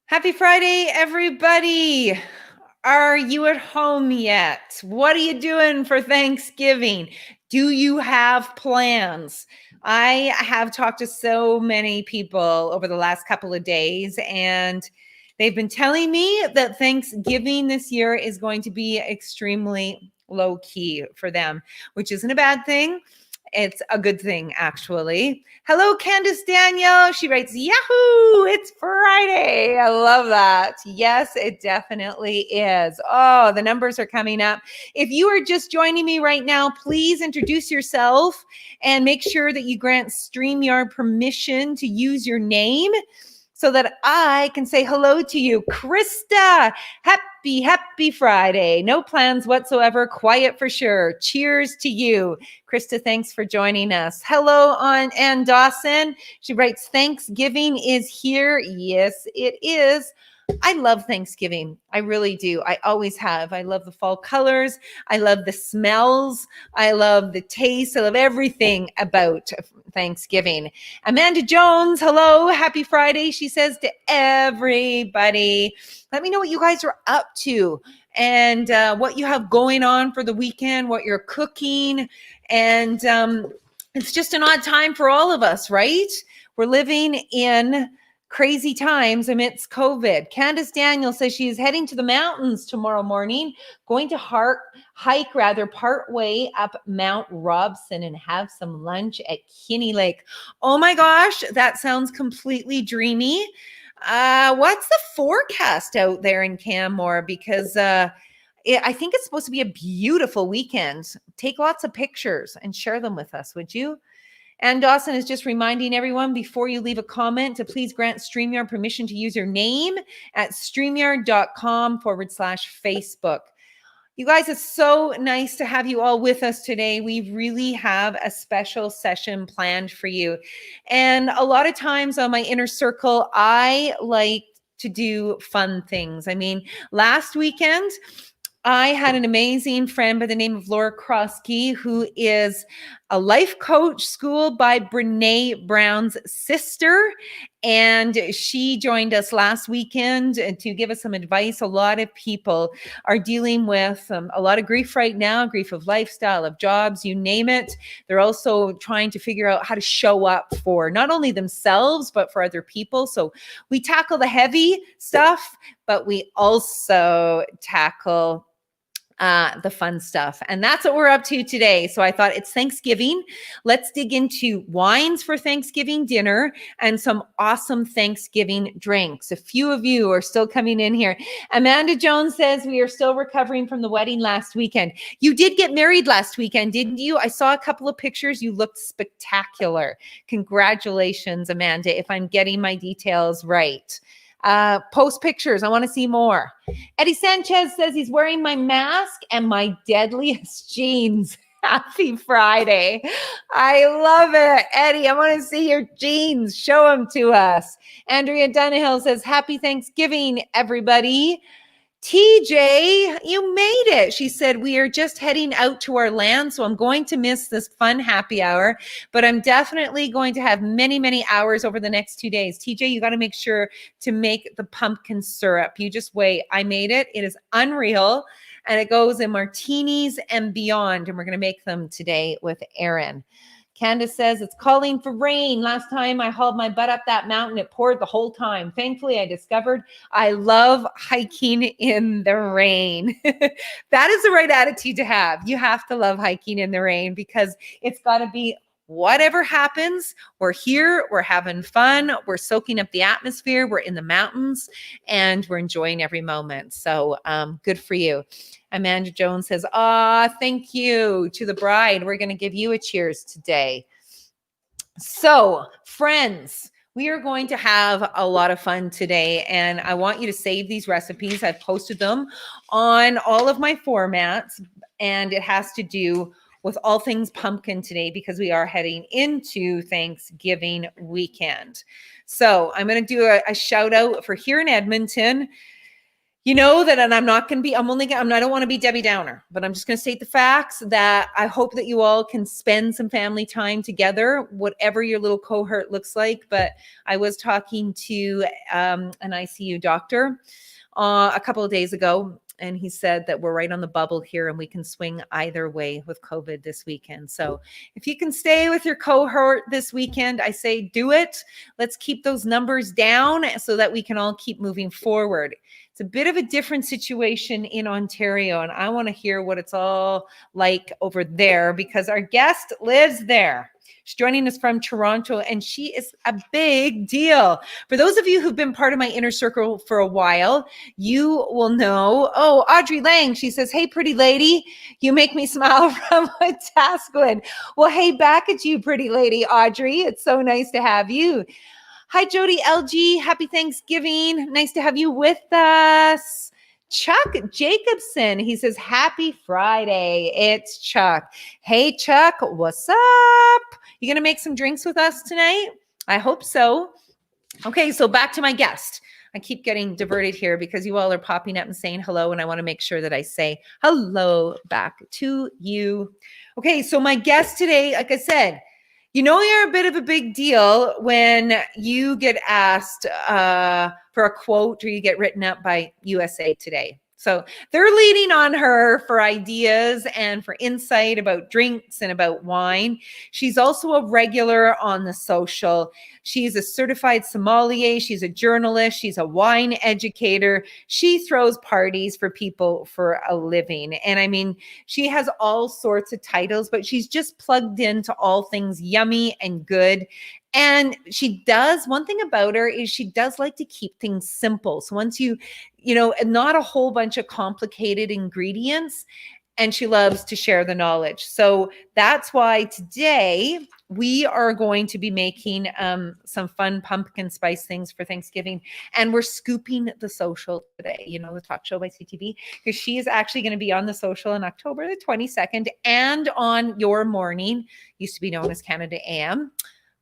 Happy Friday, everybody. Are you at home yet? What are you doing for Thanksgiving? Do you have plans? I have talked to so many people over the last couple of days, and they've been telling me that Thanksgiving this year is going to be extremely low key for them, which isn't a bad thing. It's a good thing, actually. Hello, Candace Daniel. She writes, Yahoo! It's Friday. I love that. Yes, it definitely is. Oh, the numbers are coming up. If you are just joining me right now, please introduce yourself and make sure that you grant StreamYard permission to use your name so that I can say hello to you. Krista, happy Friday. No plans whatsoever, quiet for sure. Cheers to you. Krista, thanks for joining us. Hello on Ann Dawson. She writes, Thanksgiving is here. Yes, it is. I love Thanksgiving. I really do. I always have. I love the fall colors. I love the smells. I love the taste. I love everything about Thanksgiving. Amanda Jones, hello. Happy Friday. She says to everybody, let me know what you guys are up to and what you have going on for the weekend, what you're cooking. And it's just an odd time for all of us, right? We're living in crazy times amidst COVID. Candace Daniel says she is heading to the mountains tomorrow morning, going to hike part way up Mount Robson and have some lunch at Kinney Lake. Oh my gosh, that sounds completely dreamy. What's the forecast out there in Canmore? Because I think it's supposed to be a beautiful weekend. Take lots of pictures and share them with us, would you? And Dawson is just reminding everyone before you leave a comment to please grant StreamYard permission to use your name at streamyard.com/Facebook. You guys, it's so nice to have you all with us today. We really have a special session planned for you. And a lot of times on my inner circle, I like to do fun things. I mean, last weekend, I had an amazing friend by the name of Laura Krosky, who is a life coach schooled by Brene Brown's sister. And she joined us last weekend to give us some advice. A lot of people are dealing with a lot of grief right now, grief of lifestyle, of jobs, you name it. They're also trying to figure out how to show up for not only themselves, but for other people. So we tackle the heavy stuff, but we also tackle the fun stuff. And that's what we're up to today. So I thought it's Thanksgiving. Let's dig into wines for Thanksgiving dinner and some awesome Thanksgiving drinks. A few of you are still coming in here. Amanda Jones says we are still recovering from the wedding last weekend. You did get married last weekend, didn't you? I saw a couple of pictures. You looked spectacular. Congratulations, Amanda, if I'm getting my details right. Post pictures. I want to see more. Eddie Sanchez says he's wearing my mask and my deadliest jeans. Happy Friday. I love it. Eddie, I want to see your jeans. Show them to us. Andrea Dunhill says, happy Thanksgiving, everybody. TJ, you made it. She said, we are just heading out to our land, so I'm going to miss this fun happy hour, but I'm definitely going to have many, many hours over the next 2 days. TJ, you got to make sure to make the pumpkin syrup. You just wait. I made it. It is unreal, and it goes in martinis and beyond, and we're going to make them today with Erin. Candace says, it's calling for rain. Last time I hauled my butt up that mountain, it poured the whole time. Thankfully, I discovered I love hiking in the rain. That is the right attitude to have. You have to love hiking in the rain because it's got to be whatever happens. We're here, we're having fun, we're soaking up the atmosphere, we're in the mountains, and we're enjoying every moment. So good for you. Amanda Jones says, thank you to the bride. We're going to give you a cheers today. So, friends, we are going to have a lot of fun today, and I want you to save these recipes. I've posted them on all of my formats, and it has to do with all things pumpkin today because we are heading into Thanksgiving weekend. So I'm going to do a shout out for here in Edmonton. You know that, and I'm not going to be, I don't want to be Debbie Downer, but I'm just going to state the facts that I hope that you all can spend some family time together, whatever your little cohort looks like. But I was talking to an ICU doctor a couple of days ago, and he said that we're right on the bubble here and we can swing either way with COVID this weekend. So if you can stay with your cohort this weekend, I say do it. Let's keep those numbers down so that we can all keep moving forward. It's a bit of a different situation in Ontario, and I want to hear what it's all like over there because our guest lives there. She's joining us from Toronto, and she is a big deal. For those of you who've been part of my inner circle for a while, you will know. Oh, Audrey Lang, she says, hey, pretty lady, you make me smile from Wetaskiwin. Well, hey, back at you, pretty lady, Audrey. It's so nice to have you. Hi, Jody LG. Happy Thanksgiving. Nice to have you with us. Chuck Jacobson, he says, happy Friday. It's Chuck. Hey, Chuck, what's up? You going to make some drinks with us tonight? I hope so. Okay, so back to my guest. I keep getting diverted here because you all are popping up and saying hello, and I want to make sure that I say hello back to you. Okay, so my guest today, like I said, you know you're a bit of a big deal when you get asked for a quote or you get written up by USA Today. So they're leaning on her for ideas and for insight about drinks and about wine. She's also a regular on The Social. She's a certified sommelier. She's a journalist. She's a wine educator. She throws parties for people for a living. And I mean, she has all sorts of titles, but she's just plugged into all things yummy and good. And she does, one thing about her is she does like to keep things simple. So once you know, not a whole bunch of complicated ingredients, and she loves to share the knowledge. So that's why today we are going to be making some fun pumpkin spice things for Thanksgiving. And we're scooping The Social today, you know, the talk show by CTV, because she is actually going to be on The Social on October the 22nd and on Your Morning, used to be known as Canada AM.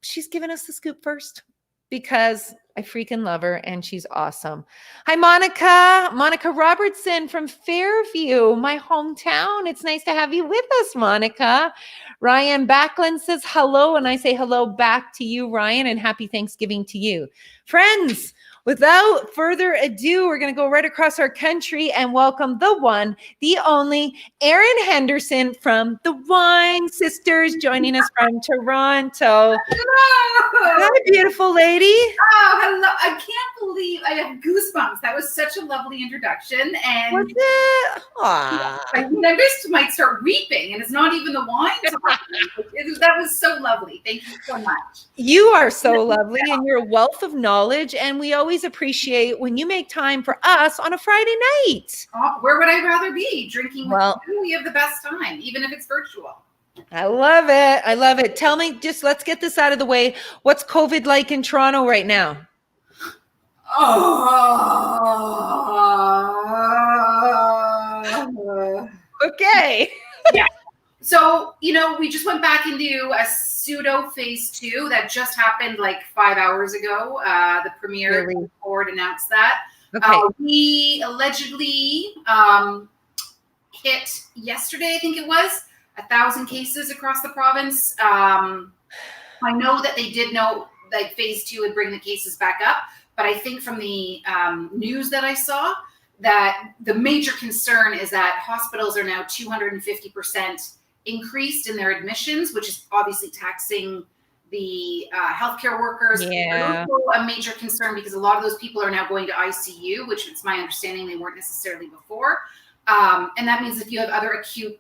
She's giving us the scoop first because I freaking love her and she's awesome. Hi, Monica. Monica Robertson from Fairview, my hometown. It's nice to have you with us, Monica. Ryan Backlund says hello, and I say hello back to you, Ryan, and happy Thanksgiving to you. Friends, without further ado, we're going to go right across our country and welcome the one, the only, Erin Henderson from the Wine Sisters, joining us from Toronto. Hello. Hi, beautiful lady. Oh, hello. I can't believe I have goosebumps. That was such a lovely introduction. And Was it? Aww. I mean, I just might start weeping, and it's not even the wine. That was so lovely. Thank you so much. You are so lovely, and you're a wealth of knowledge, and we always appreciate when you make time for us on a Friday night. Oh, where would I rather be? Drinking with you? We have the best time, even if it's virtual. I love it. I love it. Tell me, just let's get this out of the way. What's COVID like in Toronto right now? Okay. Yeah. So, you know, we just went back into a pseudo phase 2 that just happened like 5 hours ago. The Premier board announced that. Okay. We allegedly hit yesterday, I think it was, 1,000 cases across the province. I know that they did know like phase 2 would bring the cases back up, but I think from the news that I saw that the major concern is that hospitals are now 250% increased in their admissions, which is obviously taxing the healthcare workers. Yeah. Also a major concern because a lot of those people are now going to ICU, which it's my understanding they weren't necessarily before. And that means if you have other acute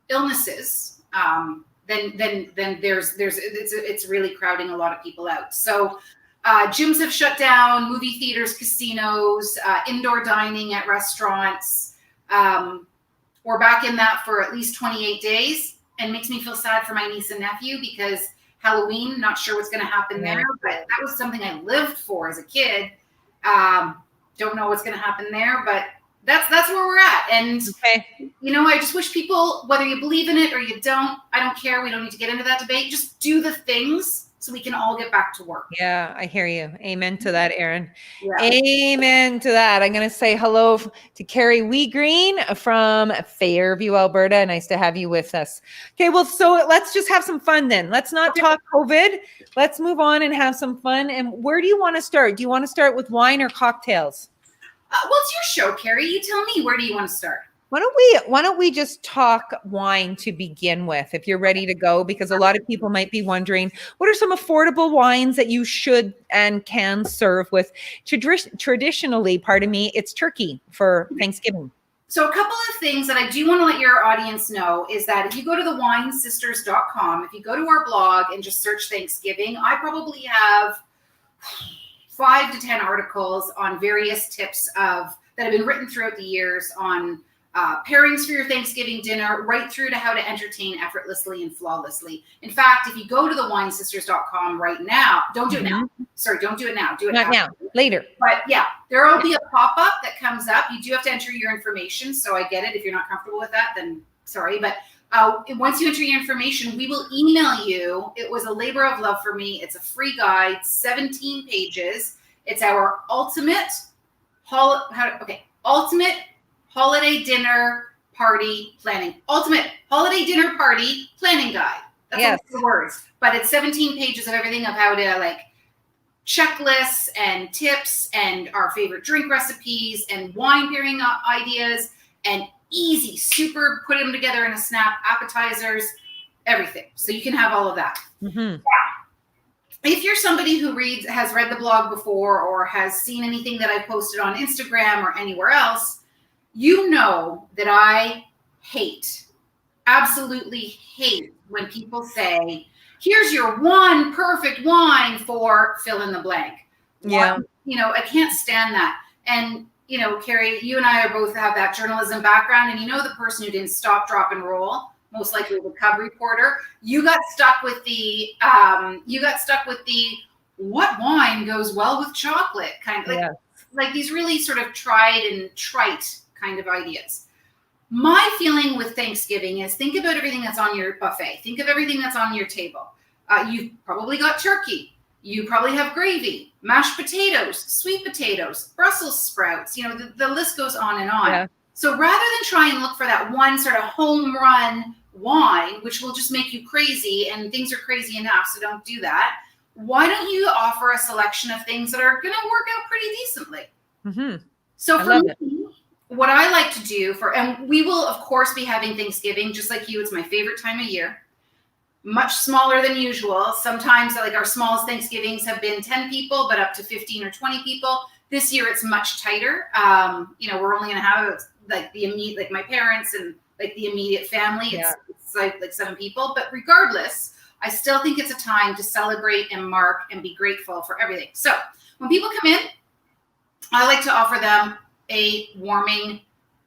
illnesses, then it's really crowding a lot of people out. So gyms have shut down, movie theaters, casinos, indoor dining at restaurants. We're back in that for at least 28 days, and makes me feel sad for my niece and nephew because Halloween, not sure what's going to happen there, but that was something I lived for as a kid. Don't know what's going to happen there, but that's where we're at. And, you know, I just wish people, whether you believe in it or you don't, I don't care. We don't need to get into that debate. Just do the things so we can all get back to work. Yeah, I hear you. Amen to that, Erin. Yeah. Amen to that. I'm going to say hello to Carrie Weegreen from Fairview, Alberta. Nice to have you with us. Okay, well, so let's just have some fun then. Let's not talk COVID. Let's move on and have some fun. And where do you want to start? Do you want to start with wine or cocktails? What's your show, Carrie? You tell me. Where do you want to start? Why don't we just talk wine to begin with, if you're ready to go, because a lot of people might be wondering, what are some affordable wines that you should and can serve with? Traditionally, pardon me, it's turkey for Thanksgiving. So a couple of things that I do want to let your audience know is that if you go to thewinesisters.com, if you go to our blog and just search Thanksgiving, I probably have 5 to 10 articles on various tips that have been written throughout the years on pairings for your Thanksgiving dinner, right through to how to entertain effortlessly and flawlessly. In fact, if you go to thewinesisters.com right now, don't do it now. Sorry, don't do it now. Do it Not now, later. But yeah, there will be a pop-up that comes up. You do have to enter your information, so I get it. If you're not comfortable with that, then sorry. But once you enter your information, we will email you. It was a labor of love for me. It's a free guide, 17 pages. It's our ultimate holiday dinner party planning. Ultimate holiday dinner party planning guide. That's the words. But it's 17 pages of everything of how to like checklists and tips and our favorite drink recipes and wine pairing ideas and easy, super put them together in a snap, appetizers, everything. So you can have all of that. Yeah. If you're somebody who has read the blog before or has seen anything that I posted on Instagram or anywhere else, you know that I absolutely hate when people say, here's your one perfect wine for fill in the blank. Yeah. I can't stand that. And, Carrie, you and I both have that journalism background, and the person who didn't stop, drop, and roll, most likely the Cub reporter, you got stuck with the what wine goes well with chocolate kind of like these really sort of tried and trite kind of ideas. My feeling with Thanksgiving is think about everything that's on your buffet. Think of everything that's on your table. You've probably got turkey. You probably have gravy, mashed potatoes, sweet potatoes, Brussels sprouts. The list goes on and on. Yeah. So rather than try and look for that one sort of home run wine, which will just make you crazy, and things are crazy enough, so don't do that. Why don't you offer a selection of things that are going to work out pretty decently? Mm-hmm. So for me, what I like to do and we will, of course, be having Thanksgiving, just like you. It's my favorite time of year. Much smaller than usual. Sometimes, like our smallest Thanksgivings have been 10 people, but up to 15 or 20 people. This year, it's much tighter. We're only going to have like the immediate, like my parents and like the immediate family. It's like 7 people. But regardless, I still think it's a time to celebrate and mark and be grateful for everything. So when people come in, I like to offer them a warming,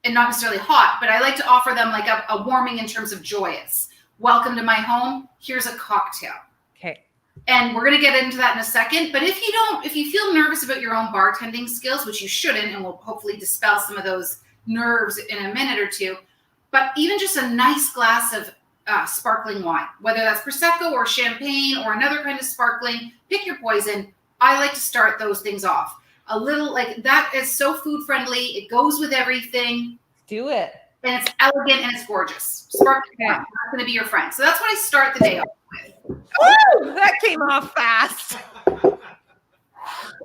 and not necessarily hot, but I like to offer them like a warming in terms of joyous. Welcome to my home. Here's a cocktail. Okay. And we're going to get into that in a second. But if you feel nervous about your own bartending skills, which you shouldn't, and we'll hopefully dispel some of those nerves in a minute or two, but even just a nice glass of sparkling wine, whether that's Prosecco or champagne or another kind of sparkling, pick your poison. I like to start those things off. A little like that is so food friendly. It goes with everything. Do it. And it's elegant and it's gorgeous. Sparkling wine. That's going to be your friend. So that's what I start the day off with. Woo! That came off fast.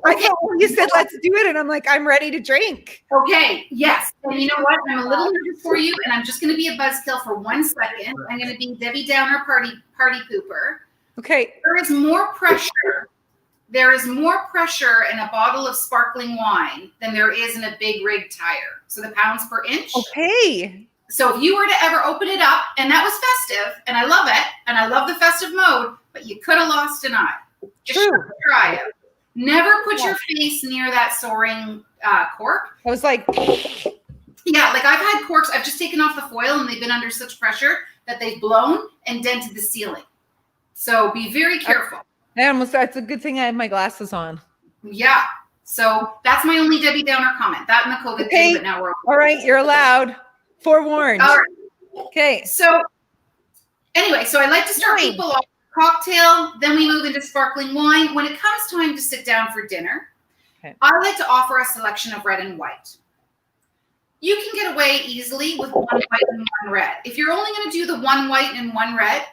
Okay, you said let's do it, and I'm like, I'm ready to drink. Okay, yes. And you know what? I'm a little nervous for you, and I'm just going to be a buzzkill for 1 second. I'm going to be Debbie Downer party pooper. Okay. There is more pressure in a bottle of sparkling wine than there is in a big rig tire. So the pounds per inch. Okay. So if you were to ever open it up, and that was festive, and I love it, and I love the festive mode, but you could have lost an eye. Just shut your eye out. Never put your face near that soaring cork. I was like, yeah, like I've had corks. I've just taken off the foil, and they've been under such pressure that they've blown and dented the ceiling. So be very careful. That's a good thing I have my glasses on. Yeah. So that's my only Debbie Downer comment. That and the COVID thing, but now we're all right. You're allowed. Forewarned. All right. Okay. So anyway, so I like to start people off Cocktail, then we move into sparkling wine. When it comes time to sit down for dinner, I like to offer a selection of red and white. You can get away easily with one white and one red. If you're only going to do the one white and one red,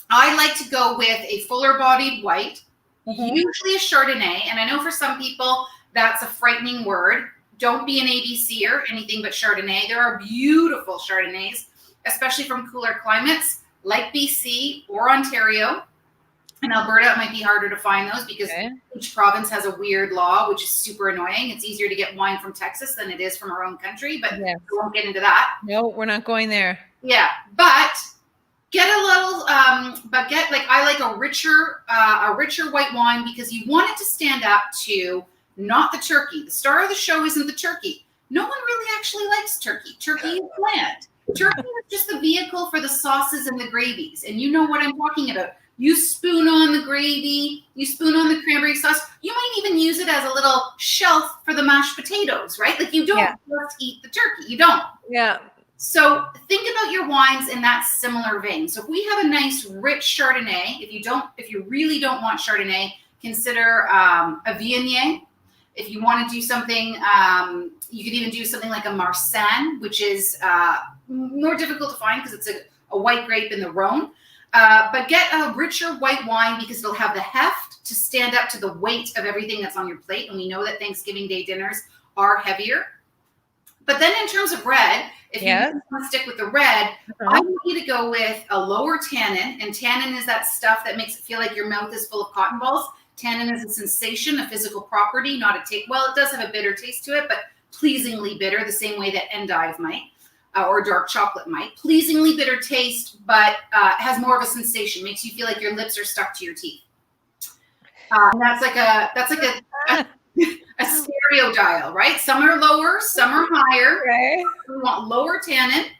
I like to go with a fuller bodied white, usually a Chardonnay. And I know for some people that's a frightening word. Don't be an ABC or anything but Chardonnay. There are beautiful Chardonnays, especially from cooler climates like BC or Ontario. In Alberta, it might be harder to find those because each province has a weird law, which is super annoying. It's easier to get wine from Texas than it is from our own country, but we won't get into that. No, we're not going there. Yeah, but get a little, I like a richer white wine because you want it to stand up to not the turkey. The star of the show isn't the turkey. No one really actually likes turkey. Turkey is bland. Turkey is just the vehicle for the sauces and the gravies, and you know what I'm talking about. You spoon on the gravy, you spoon on the cranberry sauce. You might even use it as a little shelf for the mashed potatoes, right? Like you don't just eat the turkey. You don't. Yeah. So think about your wines in that similar vein. So if we have a nice rich Chardonnay, if you really don't want Chardonnay, consider a Viognier. If you want to do something, you could even do something like a Marsanne, which is more difficult to find because it's a white grape in the Rhone. But get a richer white wine because it'll have the heft to stand up to the weight of everything that's on your plate. And we know that Thanksgiving Day dinners are heavier. But then in terms of red, if you want to stick with the red, I want you to go with a lower tannin. And tannin is that stuff that makes it feel like your mouth is full of cotton balls. Tannin is a sensation, a physical property, not a taste. Well, it does have a bitter taste to it, but pleasingly bitter, the same way that endive might. Or dark chocolate might. Pleasingly bitter taste, but has more of a sensation. Makes you feel like your lips are stuck to your teeth. And that's like a stereo dial, right? Some are lower, some are higher. Okay. We want lower tannin,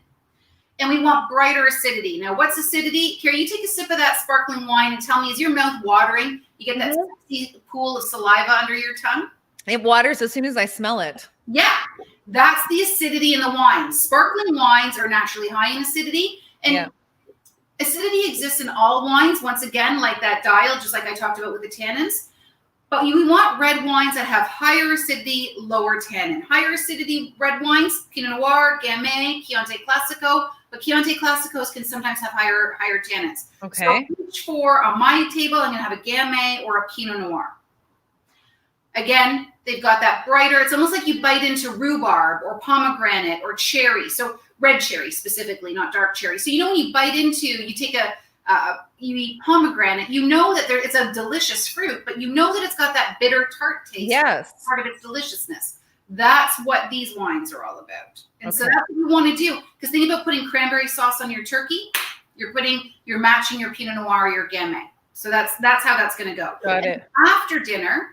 and we want brighter acidity. Now, what's acidity? Carrie, you take a sip of that sparkling wine and tell me, is your mouth watering? You get that sexy pool of saliva under your tongue? It waters as soon as I smell it. Yeah. That's the acidity in the wine. Sparkling wines are naturally high in acidity. And acidity exists in all wines, once again, like that dial, just like I talked about with the tannins. But we want red wines that have higher acidity, lower tannin. Higher acidity red wines, Pinot Noir, Gamay, Chianti Classico. But Chianti Classicos can sometimes have higher tannins. Okay. So each for on my table, I'm going to have a Gamay or a Pinot Noir. Again, they've got that brighter, it's almost like you bite into rhubarb or pomegranate or cherry. So red cherry specifically, not dark cherry. So, when you bite into, you take you eat pomegranate, you know that it's a delicious fruit, but you know that it's got that bitter tart taste. Yes. Part of its deliciousness. That's what these wines are all about. And so that's what you want to do. Because think about putting cranberry sauce on your turkey. You're matching your Pinot Noir or your Gamay. So that's how that's going to go. Got it. After dinner,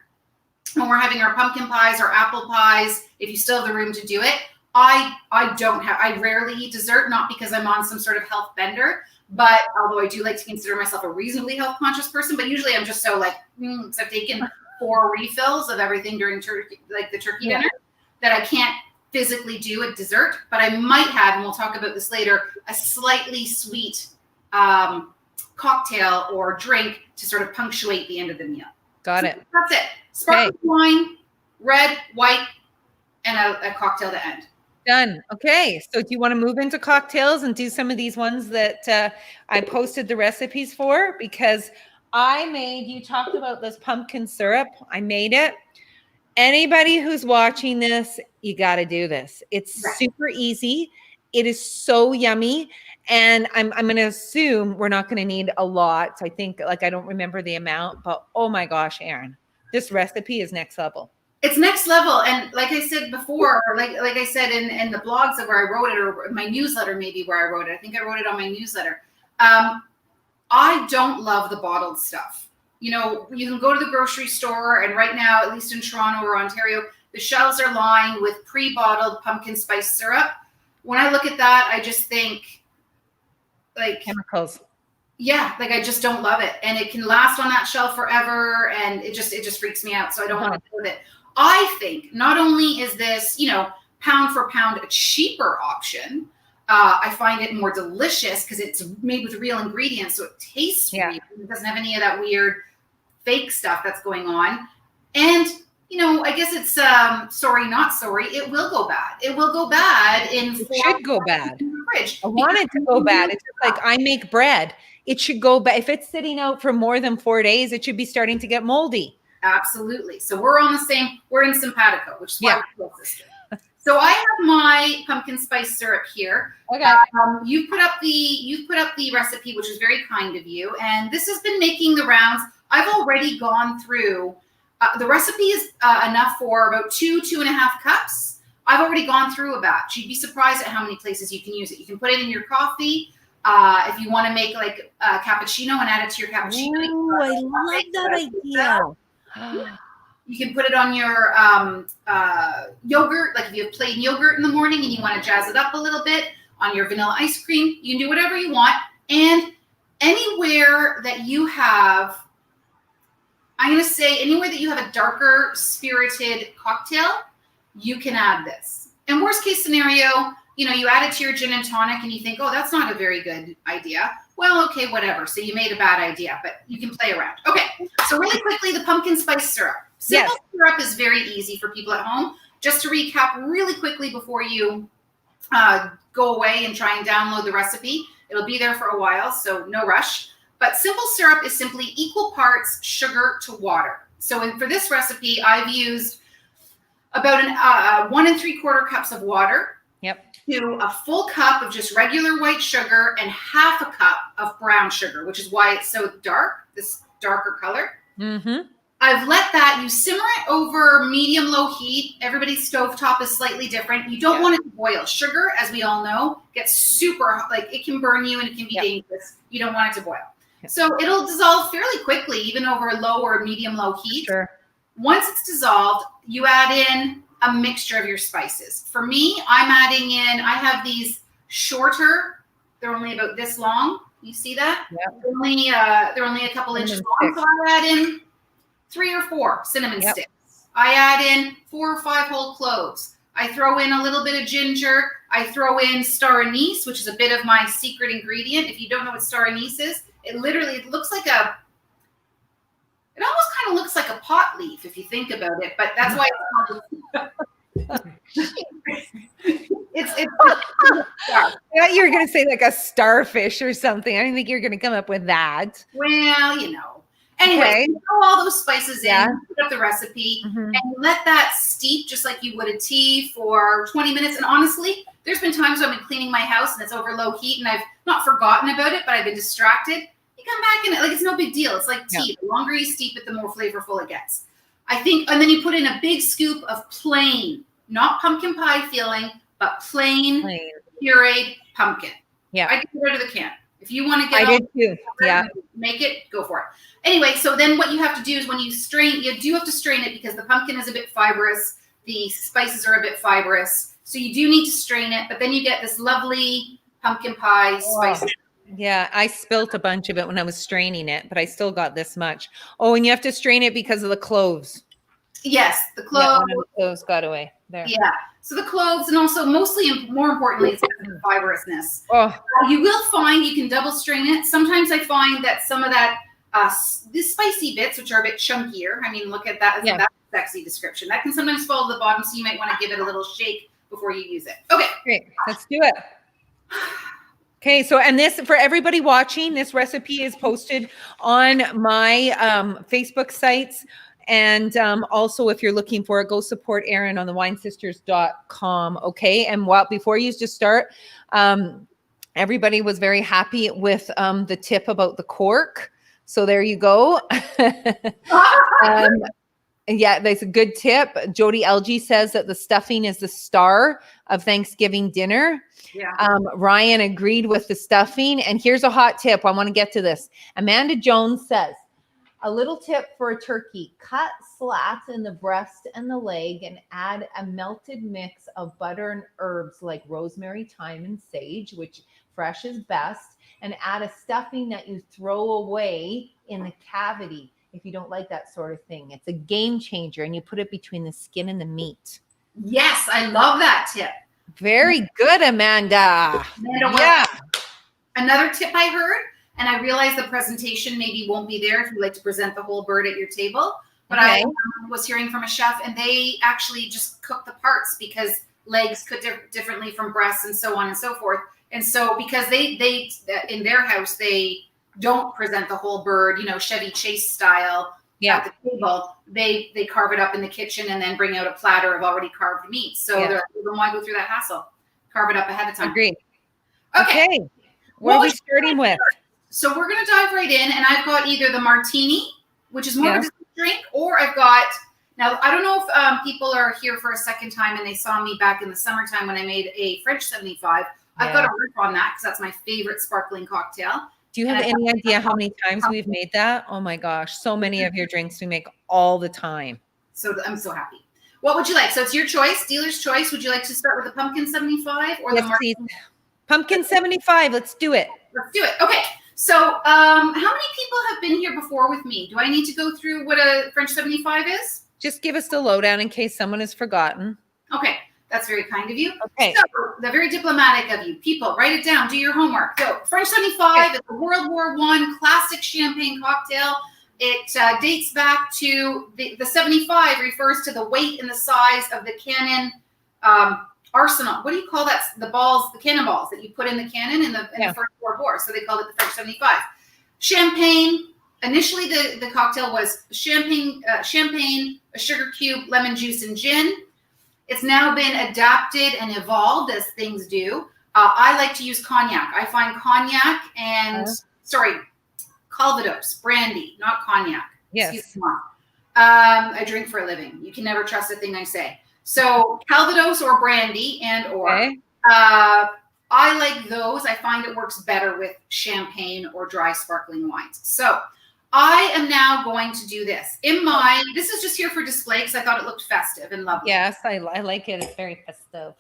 when we're having our pumpkin pies or apple pies, if you still have the room to do it, I rarely eat dessert, not because I'm on some sort of health bender, but although I do like to consider myself a reasonably health conscious person, but usually I'm just so like, so I've taken 4 refills of everything during the turkey dinner that I can't physically do a dessert, but I might have, and we'll talk about this later, a slightly sweet cocktail or drink to sort of punctuate the end of the meal. Got it. That's it. Sparkling wine, red, white, and a cocktail to end. Done. Okay. So do you want to move into cocktails and do some of these ones that I posted the recipes for? Because you talked about this pumpkin syrup. I made it. Anybody who's watching this, you got to do this. It's super easy. It is so yummy. And I'm going to assume we're not going to need a lot. I think I don't remember the amount, but oh my gosh, Erin, this recipe is next level. It's next level. And like I said before, or like I said in the blogs of where I wrote it, or my newsletter, maybe where I wrote it. I think I wrote it on my newsletter. I don't love the bottled stuff. You can go to the grocery store, and right now, at least in Toronto or Ontario, the shelves are lined with pre-bottled pumpkin spice syrup. When I look at that, I just think chemicals. Yeah, I just don't love it. And it can last on that shelf forever, and it just freaks me out. So I don't want to do it. I think not only is this, pound for pound a cheaper option, I find it more delicious because it's made with real ingredients, so it tastes real. It doesn't have any of that weird fake stuff that's going on. And I guess it's sorry, not sorry. It will go bad. It will go bad in it should go bad in the fridge. I want it to go bad. It's just like I make bread. It should go bad. If it's sitting out for more than 4 days, it should be starting to get moldy. Absolutely. So we're in simpatico, which is why we're sisters. So I have my pumpkin spice syrup here. Okay. You've put up the recipe, which is very kind of you. And this has been making the rounds. I've already gone through. The recipe is enough for about 2.5 cups. I've already gone through a batch. You'd be surprised at how many places you can use it. You can put it in your coffee. If you want to make like a cappuccino and add it to your cappuccino. Oh, I love that idea. You can put it on your yogurt. Like if you have plain yogurt in the morning and you want to jazz it up a little bit, on your vanilla ice cream. You can do whatever you want. And anywhere that you have, I'm going to say anywhere that you have a darker spirited cocktail, you can add this. And worst case scenario, you add it to your gin and tonic and you think, oh, that's not a very good idea. Well, okay, whatever. So you made a bad idea, but you can play around. Okay, so really quickly, the pumpkin spice syrup. Simple syrup is very easy for people at home. Just to recap really quickly before you go away and try and download the recipe. It'll be there for a while, so no rush. But simple syrup is simply equal parts sugar to water. So for this recipe, I've used about 1 3/4 cups of water. Yep. To a full cup of just regular white sugar and half a cup of brown sugar, which is why it's so dark, this darker color. Mm-hmm. I've let that, you simmer it over medium-low heat. Everybody's stovetop is slightly different. You don't want it to boil. Sugar, as we all know, gets super, it can burn you and it can be dangerous. You don't want it to boil. So it'll dissolve fairly quickly, even over a low or medium-low heat. Sure. Once it's dissolved, you add in a mixture of your spices. For me, I'm adding in, I have these shorter, they're only about this long. You see that? Yep. They're only a couple inches long. So I add in 3 or 4 cinnamon sticks. I add in 4 or 5 whole cloves. I throw in a little bit of ginger. I throw in star anise, which is a bit of my secret ingredient. If you don't know what star anise is, it looks like it almost kind of looks like a pot leaf if you think about it, but that's why it's I thought you were going to say like a starfish or something. I didn't think you were going to come up with that. Well, Anyway, you throw all those spices in, put up the recipe, and you let that steep just like you would a tea for 20 minutes. And honestly, there's been times when I've been cleaning my house and it's over low heat and I've not forgotten about it, but I've been distracted. You come back and it's no big deal. It's like tea. The longer you steep it, the more flavorful it gets. I think, and then you put in a big scoop of plain, not pumpkin pie filling, but plain. Pureed pumpkin. Yeah. I get rid of the can. If you want to get I did too. Yeah. Make it, go for it. Anyway, so then what you have to do is when you strain, you do have to strain it because the pumpkin is a bit fibrous. The spices are a bit fibrous. So you do need to strain it, but then you get this lovely pumpkin pie spice. Yeah, I spilt a bunch of it when I was straining it, but I still got this much. Oh, and you have to strain it because of the cloves. Yes, the cloves. Yeah, the cloves got away there. Yeah, so the cloves, and also mostly, more importantly, it's the fibrousness. Oh. You will find you can double strain it. Sometimes I find that some of that, the spicy bits, which are a bit chunkier. I mean, look at that. That's a sexy description. That can sometimes fall to the bottom, so you might want to give it a little shake before you use it. Okay. Great. Let's do it. Okay, so and this for everybody watching, this recipe is posted on my Facebook sites. And also, if you're looking for it, go support Erin on the winesisters.com. Okay. And before you just start, everybody was very happy with the tip about the cork. So there you go. Yeah, that's a good tip. Jody LG says that the stuffing is the star of Thanksgiving dinner. Yeah. Ryan agreed with the stuffing. And here's a hot tip. I want to get to this. Amanda Jones says, a little tip for a turkey: cut slats in the breast and the leg and add a melted mix of butter and herbs like rosemary, thyme, and sage, which fresh is best, and add a stuffing that you throw away in the cavity if you don't like that sort of thing. It's a game changer, and you put it between the skin and the meat. Yes, I love that tip. Very good, Amanda. Yeah. Another tip I heard, and I realize the presentation maybe won't be there if you like to present the whole bird at your table, but I was hearing from a chef, and they actually just cook the parts because legs cook differently from breasts and so on and so forth. And so because they in their house, they don't present the whole bird, Chevy Chase style at the table. They carve it up in the kitchen and then bring out a platter of already carved meat. So they're like, well, why go through that hassle? Carve it up ahead of time. Agreed. Okay. What are we starting with? So we're going to dive right in, and I've got either the martini, which is more of a drink, or I've got, now I don't know if people are here for a second time and they saw me back in the summertime when I made a French 75. I've got a riff on that because that's my favorite sparkling cocktail. Do you have any idea how many times we've made that? Oh my gosh, so many of your drinks we make all the time. So I'm so happy. What would you like? So it's your choice, dealer's choice. Would you like to start with the pumpkin 75 or the martini? Pumpkin 75. Let's do it. Let's do it. Okay. So how many people have been here before with me? Do I need to go through what a French 75 is? Just give us the lowdown in case someone has forgotten. Okay. That's very kind of you. Okay. So, the very diplomatic of you. People, write it down. Do your homework. So French 75 is a World War I classic champagne cocktail. It dates back to the 75 refers to the weight and the size of the cannon arsenal. What do you call that? The balls, the cannonballs that you put in the cannon in the First World War. So they called it the French 75. Champagne. Initially, the cocktail was champagne, a sugar cube, lemon juice, and gin. It's now been adapted and evolved as things do. I like to use cognac. I find cognac and, Calvados, brandy, not cognac. Yes. Excuse me. I drink for a living. You can never trust a thing I say. So Calvados or brandy I like those. I find it works better with champagne or dry sparkling wines. So I am now going to do this. This is just here for display because I thought it looked festive and lovely. Yes, I like it. It's very festive.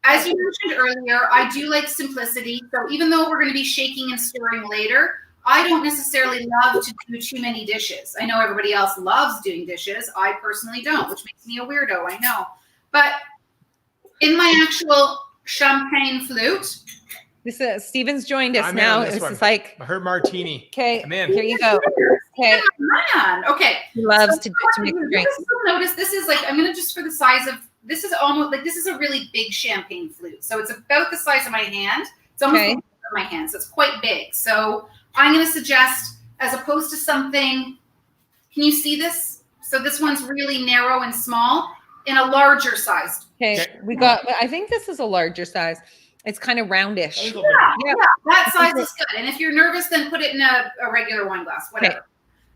As you mentioned earlier, I do like simplicity. So even though we're going to be shaking and stirring later, I don't necessarily love to do too many dishes. I know everybody else loves doing dishes. I personally don't, which makes me a weirdo, I know. But in my actual champagne flute. This is Steven's joined us now. This is like her martini. Okay, I'm in. Here you go. Okay, man. Okay. He loves to make drinks. Notice this is like I'm gonna just for the size of this is almost like this is a really big champagne flute. So it's about the size of my hand. It's almost the size of my hand, so it's quite big. So I'm gonna suggest as opposed to something. Can you see this? So this one's really narrow and small in a larger size. Okay, I think this is a larger size. It's kind of roundish. Yeah, that size is good. And if you're nervous, then put it in a regular wine glass, whatever.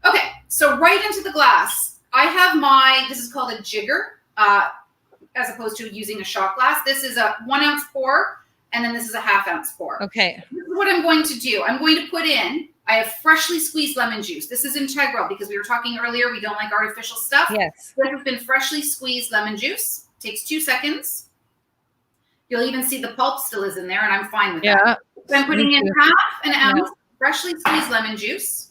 Okay, so right into the glass. I have this is called a jigger, as opposed to using a shot glass. This is a 1 ounce pour, and then this is a 1/2 ounce pour. Okay. This is what I'm going to do. I'm going to put in, I have freshly squeezed lemon juice. This is integral because we were talking earlier, we don't like artificial stuff. Yes. This has been freshly squeezed lemon juice. Takes 2 seconds. You'll even see the pulp still is in there, and I'm fine with that. So I'm putting in 1/2 an ounce freshly squeezed lemon juice.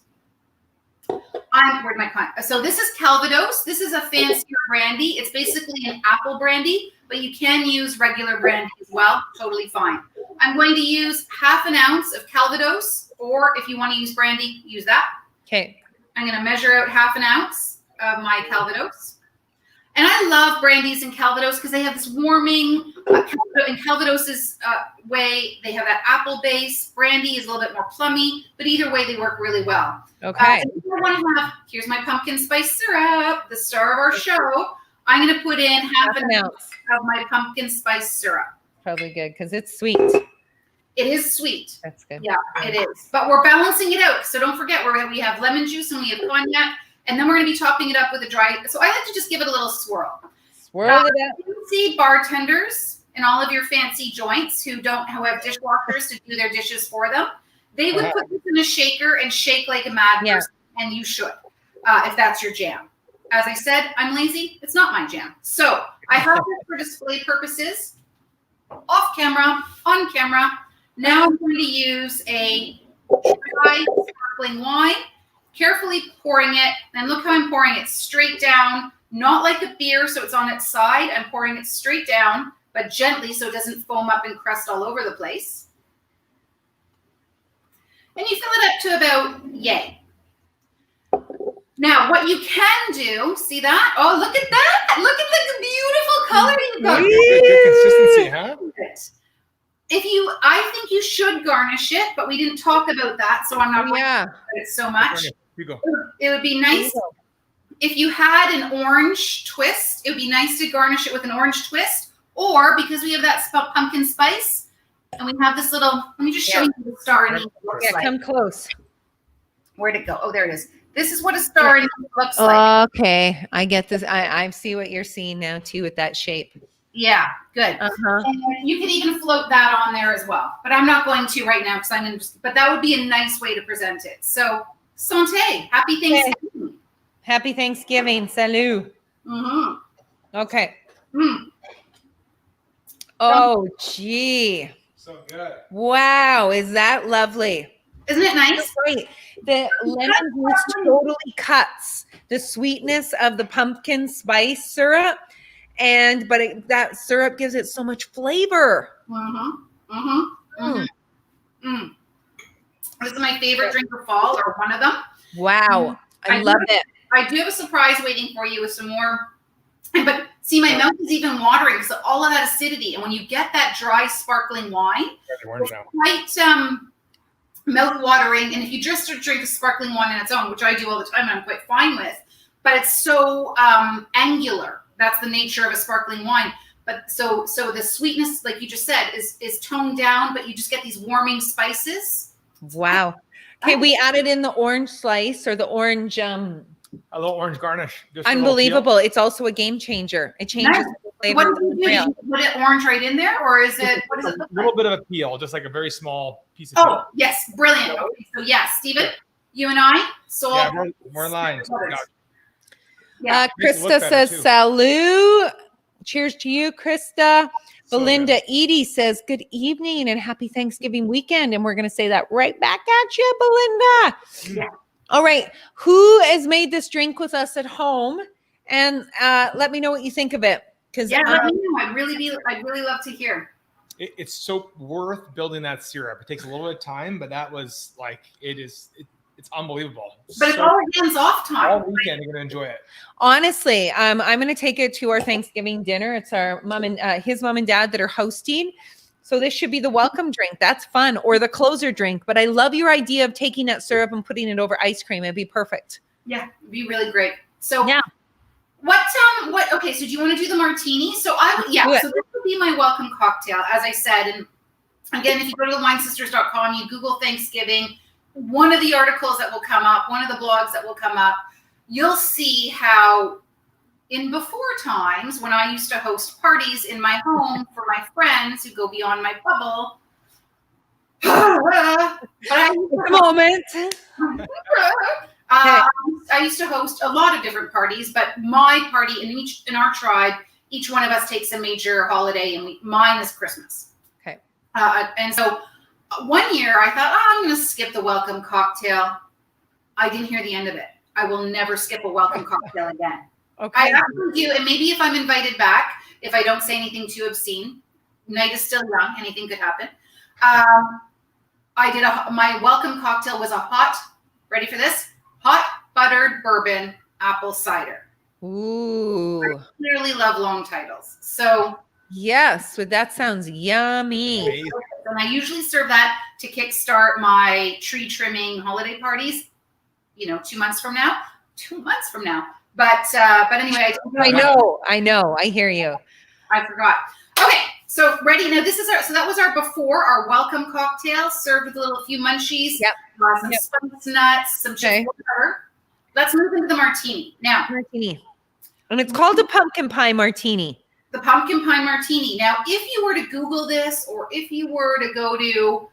So this is Calvados. This is a fancier brandy. It's basically an apple brandy, but you can use regular brandy as well. Totally fine. I'm going to use 1/2 an ounce of Calvados, or if you want to use brandy, use that. Okay. I'm going to measure out 1/2 an ounce of my Calvados. And I love brandies and Calvados because they have this warming, in Calvados's way, they have that apple base. Brandy is a little bit more plummy, but either way, they work really well. Okay. Here's my pumpkin spice syrup, the star of our show. I'm going to put in 1/2 an ounce of my pumpkin spice syrup. Probably good because it's sweet. It is sweet. That's good. Yeah, it is. But we're balancing it out. So don't forget, we have lemon juice and we have cognac. And then we're going to be topping it up with a dry. So I like to just give it a little swirl. Swirl it up. You can see bartenders in all of your fancy joints who have dishwashers to do their dishes for them. They would put this in a shaker and shake like a mad person, and you should, if that's your jam. As I said, I'm lazy. It's not my jam. So I have this for display purposes, off camera, on camera. Now I'm going to use a dry sparkling wine. Carefully pouring it, and look how I'm pouring it straight down, not like a beer, so it's on its side. I'm pouring it straight down, but gently so it doesn't foam up and crust all over the place. And you fill it up to about yay. Now, what you can do, see that? Oh, look at that. Look at the beautiful color you've got. Good consistency, huh? I think you should garnish it, but we didn't talk about that, so I'm not going to talk about it so much. You go. It would be nice if you had an orange twist. It would be nice to garnish it with an orange twist, or because we have that pumpkin spice, and we have this little, let me just show you the star anise looks like. Come close. Where'd it go? Oh, there it is. This is what a star anise looks like. Okay, I get this. I see what you're seeing now too with that shape. Yeah, good. And you could even float that on there as well, but I'm not going to right now because I'm going to but that would be a nice way to present it. So, santé. Happy Thanksgiving. Happy Thanksgiving. Salut. Okay. Oh, gee. So good. Wow, is that lovely? Isn't it nice? Right. The lemon juice totally cuts the sweetness of the pumpkin spice syrup, but that syrup gives it so much flavor. This is my favorite drink of fall, or one of them. Wow, I love it. I do have a surprise waiting for you with some more. But see, my mouth is even watering because of all of that acidity. And when you get that dry, sparkling wine, it's quite mouth-watering. And if you just drink a sparkling wine on its own, which I do all the time and I'm quite fine with, but it's so angular. That's the nature of a sparkling wine. But so the sweetness, like you just said, is toned down, but you just get these warming spices. Wow. Okay, we added in the orange slice or the orange a little orange garnish. Unbelievable. It's also a game changer. It changes the flavor. What do you do? Did you put it orange right in there, or is it, what does it look like? A little bit of a peel, just like a very small piece of peel. Yes, brilliant. Okay, so yeah, Stephen, you and I sold. Yeah, more lines. Krista says, salut. Cheers to you, Krista. Belinda Edie says, good evening and happy Thanksgiving weekend. And we're going to say that right back at you, Belinda. Yeah. All right. Who has made this drink with us at home? And let me know what you think of it. Let me know. I'd really love to hear. It's so worth building that syrup. It takes a little bit of time, but that was like, it's unbelievable. But it's all hands off time. All weekend, you're going to enjoy it. Honestly, I'm going to take it to our Thanksgiving dinner. It's our mom and his mom and dad that are hosting. So this should be the welcome drink. That's fun. Or the closer drink. But I love your idea of taking that syrup and putting it over ice cream. It'd be perfect. Yeah, it'd be really great. So yeah. Okay, so do you want to do the martini? So so this would be my welcome cocktail, as I said. And again, if you go to thewinesisters.com, you Google Thanksgiving, one of the articles that will come up, one of the blogs that will come up, you'll see how in before times when I used to host parties in my home for my friends who go beyond my bubble. I used to host a lot of different parties, but my party in our tribe, each one of us takes a major holiday, and mine is Christmas. Okay. And so one year I thought, I'm going to skip the welcome cocktail. I didn't hear the end of it. I will never skip a welcome cocktail again. Okay. I absolutely do. And maybe if I'm invited back, if I don't say anything too obscene, night is still young, anything could happen. My welcome cocktail was ready for this? Hot buttered bourbon apple cider. Ooh. I clearly love long titles. So yes, that sounds yummy. And I usually serve that to kickstart my tree trimming holiday parties, 2 months from now. 2 months from now. But anyway, I know. I hear you. I forgot. Okay, so ready now. That was our before, our welcome cocktail, served with a few munchies. Yep. Some spice nuts, some chips, whatever. Let's move into the martini now. Martini, and it's called a pumpkin pie martini. The pumpkin pie martini. Now, if you were to Google this, or if you were to go to,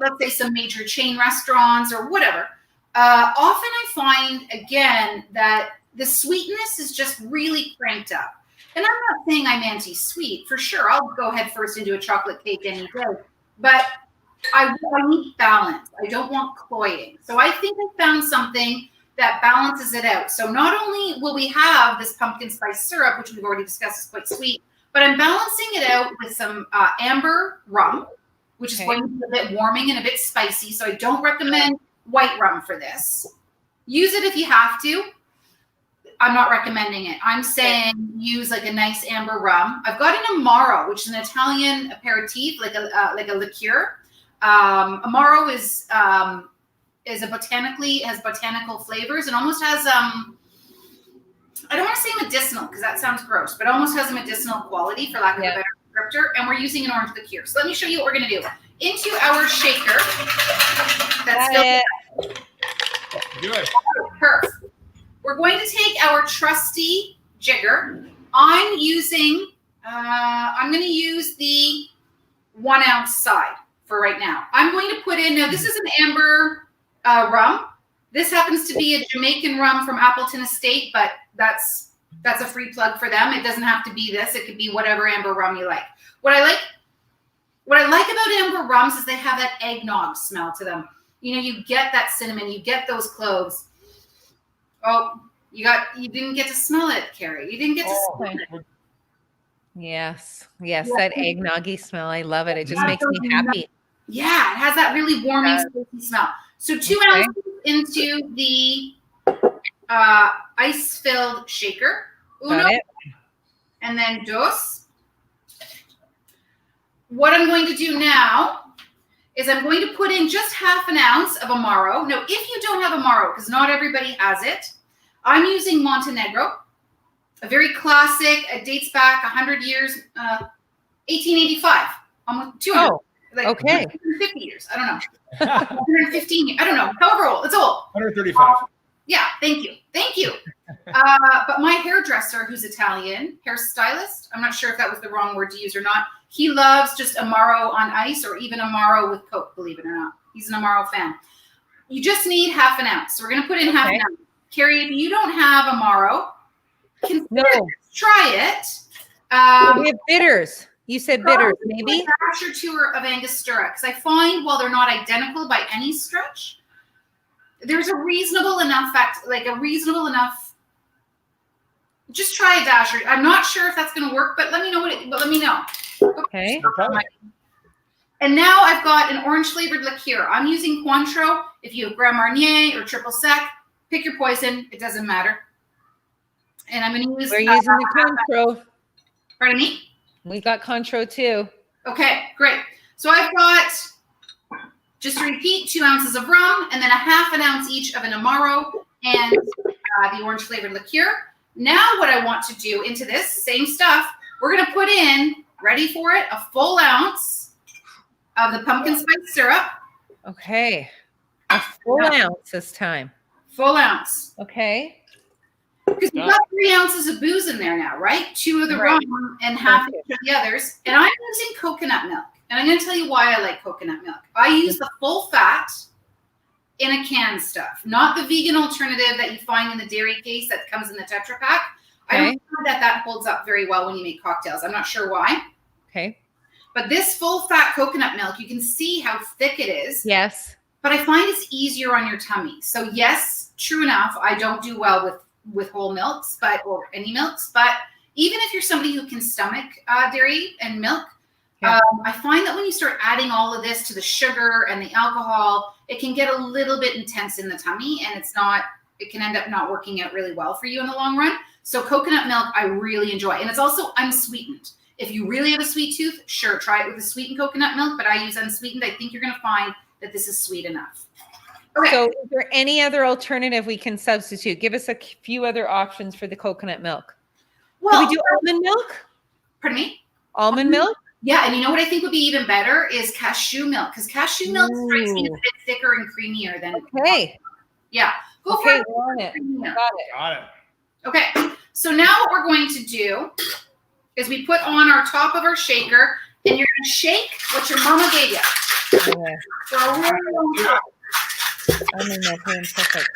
let's say, some major chain restaurants or whatever, often I find, again, that the sweetness is just really cranked up. And I'm not saying I'm anti-sweet. For sure, I'll go head first into a chocolate cake any day. But I need balance. I don't want cloying. So I think I found something that balances it out. So not only will we have this pumpkin spice syrup, which we've already discussed is quite sweet, but I'm balancing it out with some amber rum, which is going to be a bit warming and a bit spicy. So I don't recommend white rum for this. Use it if you have to. I'm not recommending it. I'm saying use like a nice amber rum. I've got an Amaro, which is an Italian aperitif, like a liqueur. Amaro is has botanical flavors and almost has I don't want to say medicinal because that sounds gross, but almost has a medicinal quality, for lack of a better descriptor. And we're using an orange liqueur. So let me show you what we're going to do. Into our shaker. That's still Good. perfect. We're going to take our trusty jigger. I'm going to use the 1 ounce side for right now. I'm going to put in, now this is an amber rum. This happens to be a Jamaican rum from Appleton Estate, but that's a free plug for them. It doesn't have to be this. It could be whatever amber rum you like. What I like about amber rums is they have that eggnog smell to them. You know, you get that cinnamon, you get those cloves. Oh, you didn't get to smell it, Carrie. You didn't get to smell it. Yes, that eggnoggy smell. I love it. It just makes me happy. Yeah, it has that really warming, spicy smell. So 2 ounces into the ice-filled shaker. Uno. And then dos. What I'm going to do now is I'm going to put in just half an ounce of Amaro. Now, if you don't have Amaro, because not everybody has it, I'm using Montenegro, a very classic. It dates back 100 years, 1885, almost 200. Oh, okay. 150 years. I don't know. 115 years. I don't know. However old. It's old. 135. Yeah. Thank you. But my hairdresser, who's Italian, hairstylist, I'm not sure if that was the wrong word to use or not. He loves just Amaro on ice or even Amaro with Coke, believe it or not. He's an Amaro fan. You just need half an ounce. So we're going to put in half an ounce. Carrie, if you don't have Amaro, try it. We have bitters. You said bitters, maybe? A dash or two of Angostura, because I find while they're not identical by any stretch, there's a reasonable enough just try a dash. I'm not sure if that's going to work, but let me know let me know. Okay. And now I've got an orange flavored liqueur. I'm using Cointreau. If you have Grand Marnier or Triple Sec, pick your poison. It doesn't matter. And I'm going to use. We're using the Cointreau. Pardon me? We got Cointreau too. Okay, great. So I've got, just to repeat, 2 ounces of rum and then a half an ounce each of an Amaro and the orange flavored liqueur. Now what I want to do into this same stuff, we're going to put in, ready for it, a full ounce of the pumpkin spice syrup. Okay. A full ounce this time. Full ounce. Okay. Because we've got 3 ounces of booze in there now, right? 2 of the rum and half of the others. And I'm using coconut milk. And I'm going to tell you why I like coconut milk. I use the full fat in a can stuff, not the vegan alternative that you find in the dairy case that comes in the Tetra Pak. I don't know that holds up very well when you make cocktails. I'm not sure why. Okay. But this full fat coconut milk, you can see how thick it is. Yes. But I find it's easier on your tummy. So yes, true enough, I don't do well with whole milks, or any milks. But even if you're somebody who can stomach dairy and milk, I find that when you start adding all of this to the sugar and the alcohol, it can get a little bit intense in the tummy, and it can end up not working out really well for you in the long run. So coconut milk, I really enjoy. And it's also unsweetened. If you really have a sweet tooth, sure, try it with a sweetened coconut milk, but I use unsweetened. I think you're going to find that this is sweet enough. Okay. So is there any other alternative we can substitute? Give us a few other options for the coconut milk. Well, can we do almond milk? Pardon me? Almond milk? Yeah, and you know what I think would be even better is cashew milk, because cashew milk strikes me as a bit thicker and creamier than. Okay. Yeah. Go for it. We're on it. Got it. Okay. So now what we're going to do is we put on our top of our shaker, and you're going to shake what your mama gave you. Okay. For a really long time. Almond milk, perfect.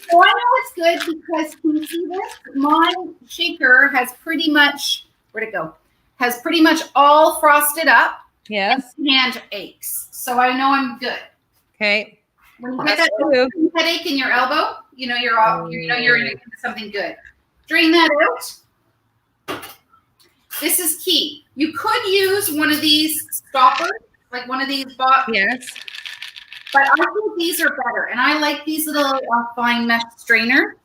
So I know it's good because can you see this? My shaker has pretty much, where'd it go? Has pretty much all frosted up. Yes. And hand aches. So I know I'm good. Okay. When you get that headache in your elbow, you know you're off, you know you're into something good. Drain that out. This is key. You could use one of these stoppers, like one of these Yes. but I think these are better. And I like these little fine mesh strainers.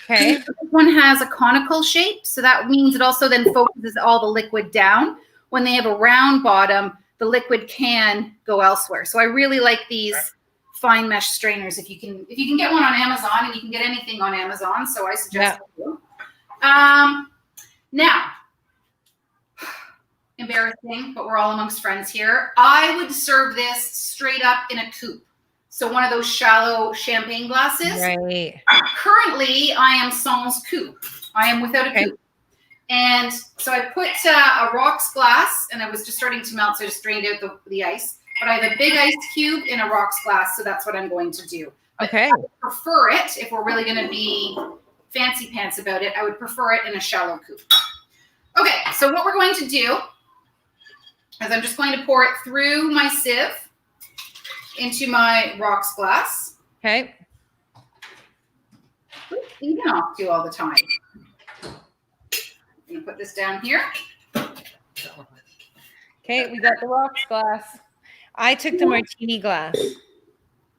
Okay. This one has a conical shape, so that means it also then focuses all the liquid down. When they have a round bottom, the liquid can go elsewhere. So I really like these fine mesh strainers. If you can get one on Amazon, and you can get anything on Amazon, so I suggest you. Now, embarrassing, but we're all amongst friends here. I would serve this straight up in a coupe. So one of those shallow champagne glasses. Right. Currently, I am sans coupe. I am without a coupe. And so I put a rocks glass, and it was just starting to melt, so I just drained out the ice. But I have a big ice cube in a rocks glass, so that's what I'm going to do. Okay. I would prefer it, if we're really going to be fancy pants about it, I would prefer it in a shallow coupe. Okay, so what we're going to do is I'm just going to pour it through my sieve into my rocks glass. Okay. You can off do all the time. I'm going to put this down here. Okay, we got the rocks glass. I took the martini glass.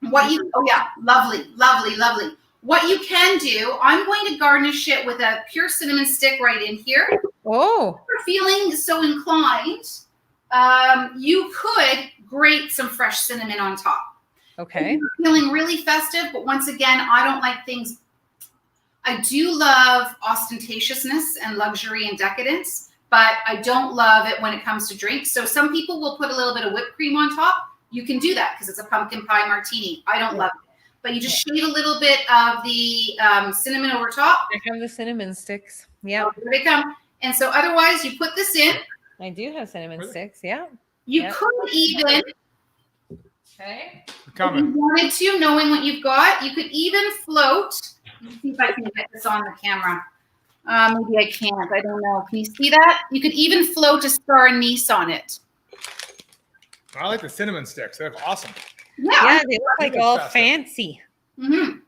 Oh yeah, lovely, lovely, lovely. What you can do, I'm going to garnish it with a pure cinnamon stick right in here. Oh. If you're feeling so inclined, you could grate some fresh cinnamon on top. Okay. Feeling really festive, but once again, I don't like things. I do love ostentatiousness and luxury and decadence, but I don't love it when it comes to drinks. So some people will put a little bit of whipped cream on top. You can do that because it's a pumpkin pie martini. I don't love it, but you just shave a little bit of the cinnamon over top. I have the cinnamon sticks. Yeah. Here they come. And so otherwise, you put this in. I do have cinnamon sticks. Yeah. You could even. Okay. If you wanted to, knowing what you've got, you could even float. Let's see if I can get this on the camera. Maybe I can't. I don't know. Can you see that? You could even float a star anise on it. I like the cinnamon sticks. They look awesome. Yeah, they look like all fancy. Mm-hmm.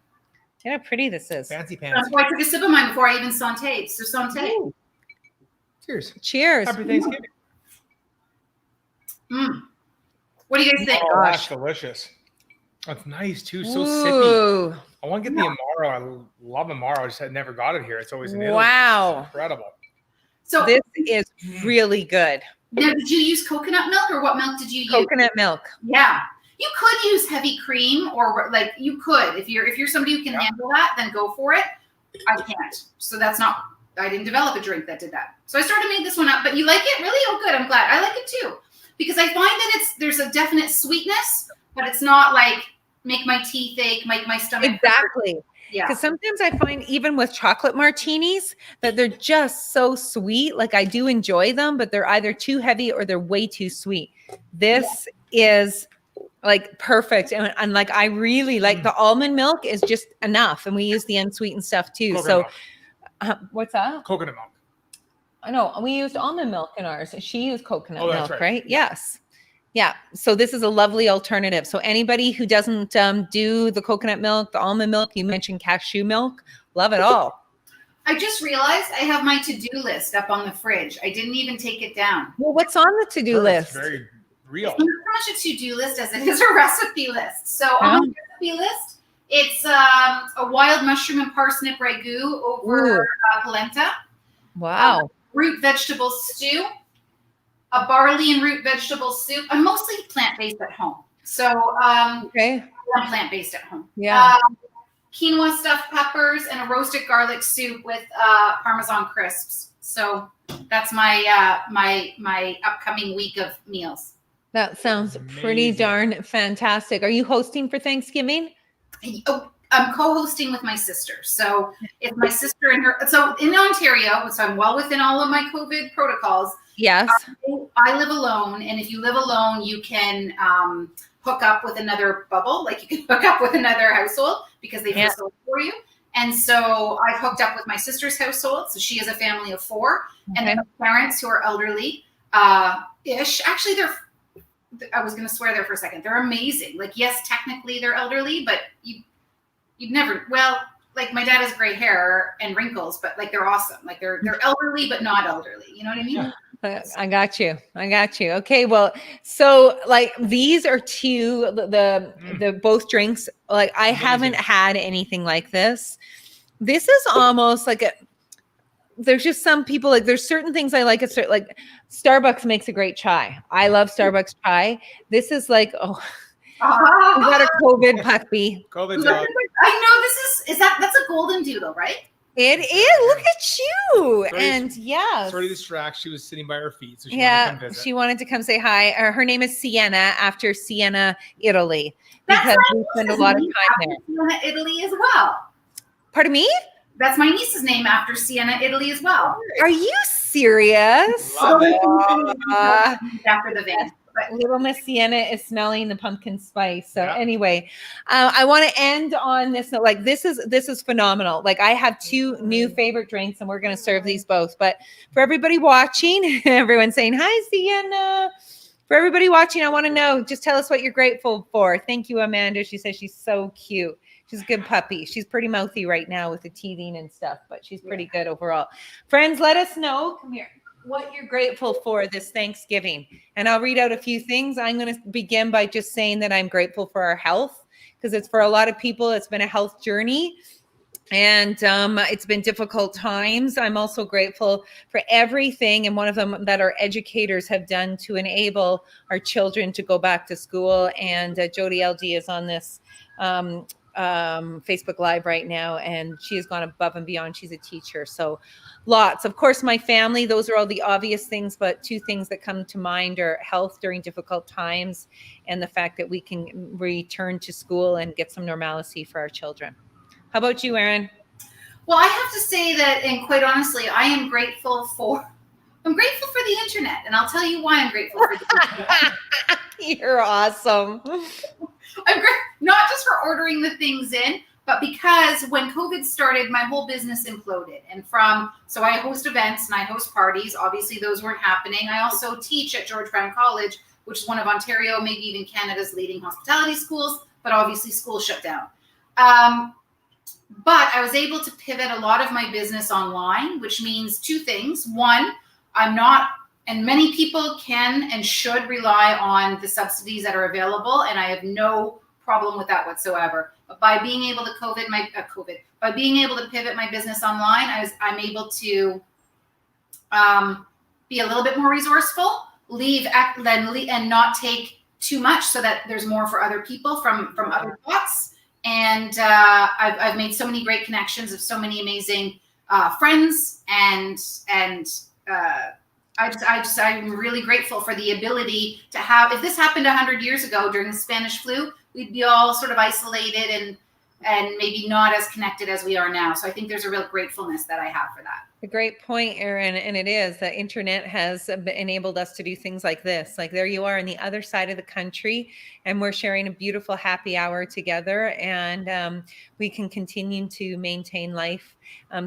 See how pretty this is. Fancy pants. I took a sip of mine before I even sauteed. So saute. Ooh. Cheers. Cheers. Happy Thanksgiving. What do you guys think? Oh, that's delicious. That's nice too. So sippy. I want to get the Amaro. I love Amaro. I just had never got it here. It's always in Italy. Wow. It's incredible. So this is really good. Now, did you use coconut milk or what milk did you use? Coconut milk. Yeah. You could use heavy cream or like you could. If you're somebody who can handle that, then go for it. I can't. So that's not, I didn't develop a drink that did that. So I started making this one up. But you like it? Really? Oh, good. I'm glad. I like it too. Because I find that there's a definite sweetness, but it's not like make my teeth ache, make my stomach Exactly. hurt. Yeah. Because sometimes I find even with chocolate martinis that they're just so sweet. Like I do enjoy them, but they're either too heavy or they're way too sweet. This is like perfect. And like I really like the almond milk is just enough. And we use the unsweetened stuff too. Coconut milk. What's that? Coconut milk. I know we used almond milk in ours. She used coconut milk, right? Right? Yes. Yeah. So this is a lovely alternative. So anybody who doesn't do the coconut milk, the almond milk, you mentioned cashew milk, love it all. I just realized I have my to-do list up on the fridge. I didn't even take it down. Well, what's on the to-do list? Very real. It's not so much a to-do list as it is a recipe list. So on the recipe list, it's a wild mushroom and parsnip ragu over polenta. Wow. Root vegetable stew, a barley and root vegetable soup. I'm mostly plant-based at home. So I'm plant-based at home. Yeah. Quinoa stuffed peppers and a roasted garlic soup with Parmesan crisps. So that's my my upcoming week of meals. That sounds pretty darn fantastic. Are you hosting for Thanksgiving? Oh, I'm co-hosting with my sister. So it's my sister and her. So in Ontario, so I'm well within all of my COVID protocols. Yes. I live alone. And if you live alone, you can hook up with another bubble. Like you can hook up with another household because they feel so for you. And so I've hooked up with my sister's household. So she has a family of 4. And then parents who are elderly ish. Actually, I was going to swear there for a second. They're amazing. Like, yes, technically they're elderly, but you'd never, well, like my dad has gray hair and wrinkles, but like they're awesome. Like they're elderly, but not elderly. You know what I mean? I got you. I got you. Okay. Well, so like these are two, the both drinks. Like I haven't had anything like this. This is almost like there's just some people like there's certain things I like. Like Starbucks makes a great chai. I love Starbucks chai. This is like, oh, we got a COVID puppy. COVID dog. I know that's a golden doodle, right? It is. Look at you. And yeah. Sorry to distract. She was sitting by her feet. So she wanted to come say hi. Her name is Sienna, after Siena, Italy. That's because we spend a lot of time there. Siena, Italy as well. Pardon me? That's my niece's name, after Siena, Italy as well. Are you serious? Love it. After the van. Little Miss Sienna is smelling the pumpkin spice. So anyway, I want to end on this note. Like this is phenomenal. Like I have two new favorite drinks, and we're going to serve these both. But for everybody watching, everyone saying hi, Sienna. For everybody watching, I want to know. Just tell us what you're grateful for. Thank you, Amanda. She says she's so cute. She's a good puppy. She's pretty mouthy right now with the teething and stuff, but she's pretty good overall. Friends, let us know. Come here. What you're grateful for this Thanksgiving. And I'll read out a few things. I'm going to begin by just saying that I'm grateful for our health, because it's for a lot of people, it's been a health journey. And it's been difficult times. I'm also grateful for everything, and one of them that our educators have done to enable our children to go back to school. And Jody LG is on this Facebook Live right now, and she has gone above and beyond. She's a teacher. So lots. Of course, my family, those are all the obvious things, but two things that come to mind are health during difficult times and the fact that we can return to school and get some normalcy for our children. How about you, Erin? Well, I have to say that, and quite honestly, I am grateful for the internet, and I'll tell you why I'm grateful for the internet. You're awesome. I'm not just for ordering the things in, but because when COVID started, my whole business imploded. And so I host events and I host parties. Obviously, those weren't happening. I also teach at George Brown College, which is one of Ontario, maybe even Canada's leading hospitality schools, but obviously schools shut down. But I was able to pivot a lot of my business online, which means two things. One, and many people can and should rely on the subsidies that are available, and I have no problem with that whatsoever. But by being able to by being able to pivot my business online, I'm able to be a little bit more resourceful, and not take too much, so that there's more for other people from other thoughts. And I've made so many great connections of so many amazing friends, and I'm really grateful for the ability to have. If this happened 100 years ago during the Spanish flu, we'd be all sort of isolated and maybe not as connected as we are now. So I think there's a real gratefulness that I have for that. A great point, Erin. And it is, the internet has enabled us to do things like this. Like there you are on the other side of the country, and we're sharing a beautiful happy hour together. And we can continue to maintain life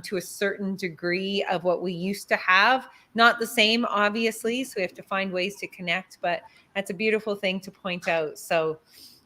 to a certain degree of what we used to have. Not the same, obviously. So we have to find ways to connect, but that's a beautiful thing to point out. So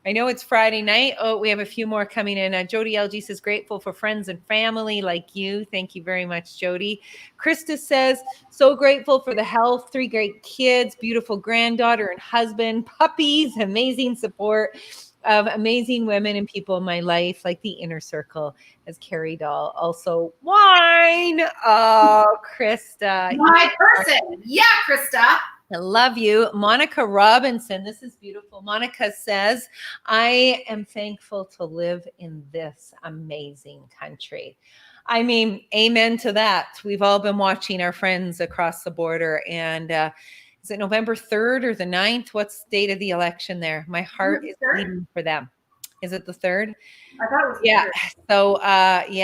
I know it's Friday night. Oh, we have a few more coming in. Jody LG says, grateful for friends and family like you. Thank you very much, Jody. Krista says, so grateful for the health, 3 great kids, beautiful granddaughter and husband, puppies, amazing support of amazing women and people in my life, like the inner circle, as Carrie Doll. Also, wine. Oh, Krista. My person. Yeah, Krista. I love you. Monica Robinson. This is beautiful. Monica says, I am thankful to live in this amazing country. I mean, amen to that. We've all been watching our friends across the border. And is it November 3rd or the 9th? What's the date of the election there? My heart is beating for them. Is it the 3rd? I thought it was yeah. So,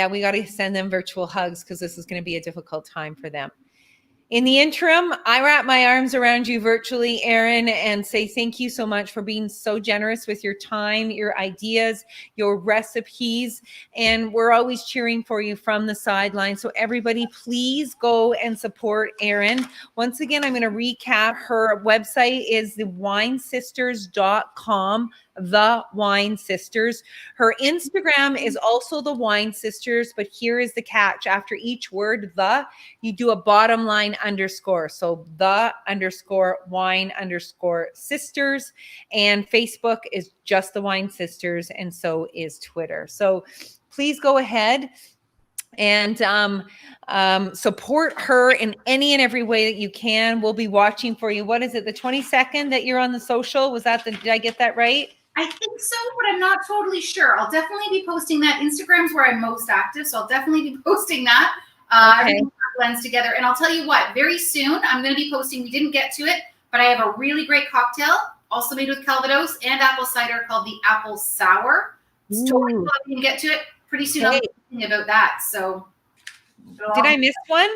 we got to send them virtual hugs, because this is going to be a difficult time for them. In the interim, I wrap my arms around you virtually, Erin, and say thank you so much for being so generous with your time, your ideas, your recipes. And we're always cheering for you from the sidelines. So everybody, please go and support Erin. Once again, I'm going to recap. Her website is thewinesisters.com. The Wine Sisters. Her Instagram is also The Wine Sisters, but here is the catch. After each word, you do a bottom line underscore. So the underscore wine underscore sisters. And Facebook is just The Wine Sisters, and so is Twitter. So please go ahead and support her in any and every way that you can. We'll be watching for you. What is it, the 22nd that you're on the social? Did I get that right? I think so, but I'm not totally sure. I'll definitely be posting that. Instagram's where I'm most active, so I'll definitely be posting that. Everything blends together. And I'll tell you what, very soon I'm going to be posting, we didn't get to it, but I have a really great cocktail, also made with Calvados and apple cider, called the Apple Sour. It's totally cool. I didn't get to it. Pretty soon I'll be thinking about that. So did I miss one?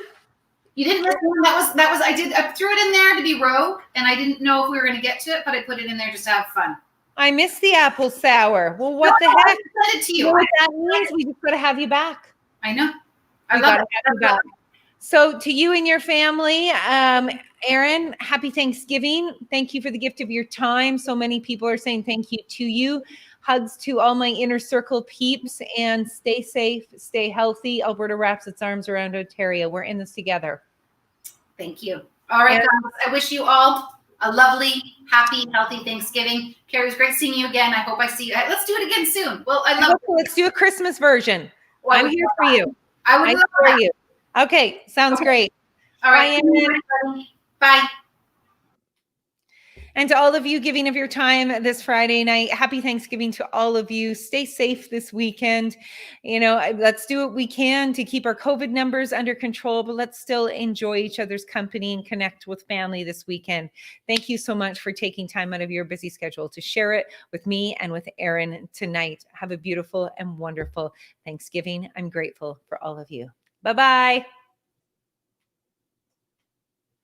You didn't miss one. I threw it in there to be rogue, and I didn't know if we were going to get to it, but I put it in there just to have fun. I missed the apple sour. Well, what the heck? I sent it to you. You know what that means? We just got to have you back. I know. I love it. So to you and your family, Erin, happy Thanksgiving. Thank you for the gift of your time. So many people are saying thank you to you. Hugs to all my inner circle peeps, and stay safe, stay healthy. Alberta wraps its arms around Ontario. We're in this together. Thank you. All right, guys. I wish you all a lovely, happy, healthy Thanksgiving. Carrie, it was great seeing you again. I hope I see you. Let's do it again soon. Well, let's do a Christmas version. Well, I'm here for you. I would love for you. Okay, sounds great. All right. Bye. And to all of you giving of your time this Friday night, happy Thanksgiving to all of you. Stay safe this weekend. Let's do what we can to keep our COVID numbers under control, but let's still enjoy each other's company and connect with family this weekend. Thank you so much for taking time out of your busy schedule to share it with me and with Erin tonight. Have a beautiful and wonderful Thanksgiving. I'm grateful for all of you. Bye-bye.